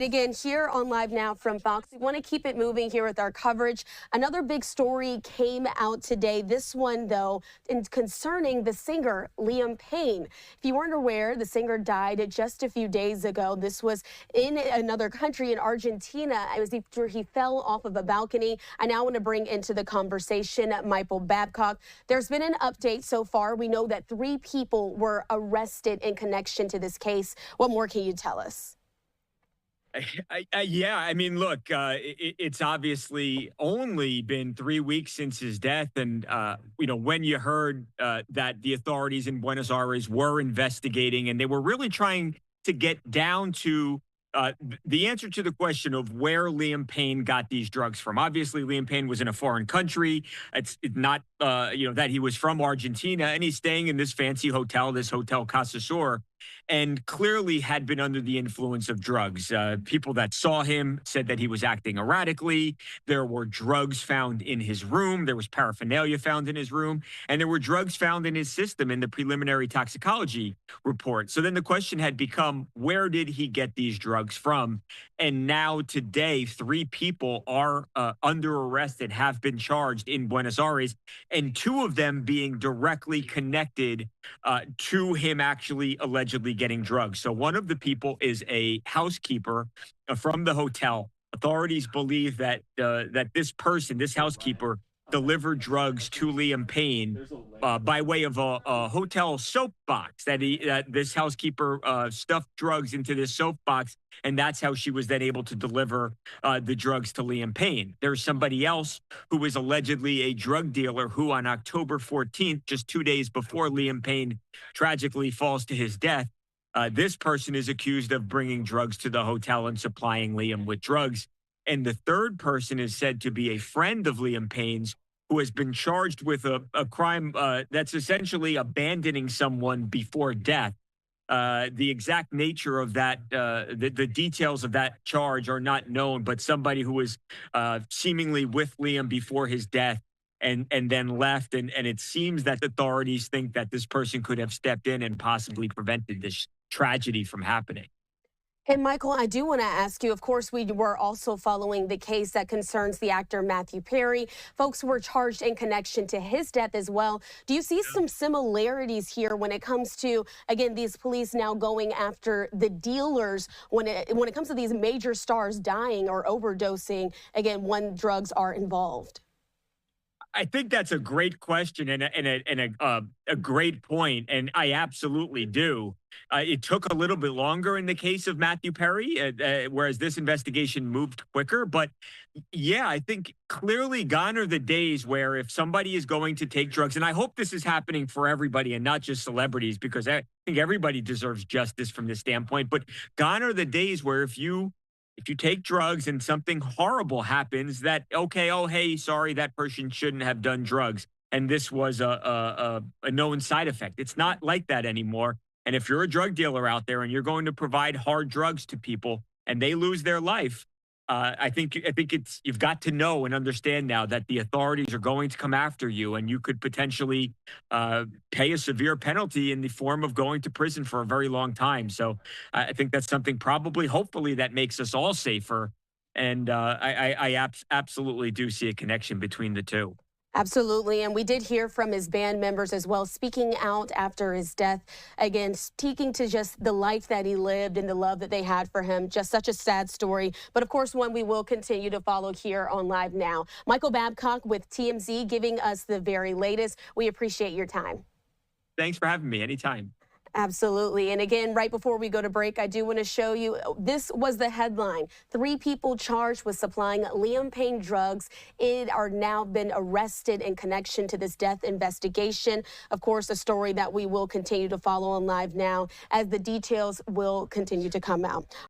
Again, here on Live Now from Fox, we want to keep it moving here with our coverage. Another big story came out today. This one, though, concerning the singer Liam Payne. If you weren't aware, the singer died just a few days ago. This was in another country, in Argentina. It was after he fell off of a balcony. I now want to bring into the conversation Michael Babcock. There's been an update so far. We know that 3 people were arrested in connection to this case. What more can you tell us? Yeah, I mean, look, it's obviously only been 3 weeks since his death. And, when you heard that the authorities in Buenos Aires were investigating and they were really trying to get down to the answer to the question of where Liam Payne got these drugs from. Obviously, Liam Payne was in a foreign country. It's not, that he was from Argentina, and he's staying in this fancy hotel, this Hotel Casa Sur, and clearly had been under the influence of drugs. People that saw him said that he was acting erratically. There were drugs found in his room. There was paraphernalia found in his room, and there were drugs found in his system in the preliminary toxicology report. So then the question had become, where did he get these drugs from? And now today, 3 people are under arrest and have been charged in Buenos Aires, and 2 of them being directly connected to him actually allegedly getting drugs. So one of the people is a housekeeper from the hotel. Authorities believe that this person, this housekeeper, delivered drugs to Liam Payne by way of a hotel soap box. That this housekeeper stuffed drugs into this soap box, and that's how she was then able to deliver the drugs to Liam Payne. There's somebody else who was allegedly a drug dealer who, on October 14th, just 2 days before Liam Payne tragically falls to his death, this person is accused of bringing drugs to the hotel and supplying Liam with drugs. And the third person is said to be a friend of Liam Payne's, who has been charged with a crime that's essentially abandoning someone before death. The exact nature of that, the details of that charge are not known, but somebody who was seemingly with Liam before his death and then left. And it seems that authorities think that this person could have stepped in and possibly prevented this tragedy from happening. And Michael, I do want to ask you, of course, we were also following the case that concerns the actor Matthew Perry. Folks were charged in connection to his death as well. Do you see some similarities here when it comes to, again, these police now going after the dealers when it comes to these major stars dying or overdosing, again, when drugs are involved? I think that's a great question and a great point, and I absolutely do. It took a little bit longer in the case of Matthew Perry, whereas this investigation moved quicker. But yeah, I think clearly gone are the days where if somebody is going to take drugs, and I hope this is happening for everybody and not just celebrities, because I think everybody deserves justice from this standpoint. But gone are the days where if you take drugs and something horrible happens, that, okay, oh, hey, sorry, that person shouldn't have done drugs, and this was a known side effect. It's not like that anymore. And if you're a drug dealer out there and you're going to provide hard drugs to people and they lose their life, I think you've got to know and understand now that the authorities are going to come after you, and you could potentially pay a severe penalty in the form of going to prison for a very long time. So I think that's something probably, hopefully, that makes us all safer. And I absolutely do see a connection between the two. Absolutely. And we did hear from his band members as well, speaking out after his death, again, speaking to just the life that he lived and the love that they had for him. Just such a sad story. But of course, one we will continue to follow here on Live Now. Michael Babcock with TMZ giving us the very latest. We appreciate your time. Thanks for having me. Anytime. Absolutely. And again, right before we go to break, I do want to show you, this was the headline. 3 people charged with supplying Liam Payne drugs are now been arrested in connection to this death investigation. Of course, a story that we will continue to follow on Live Now as the details will continue to come out.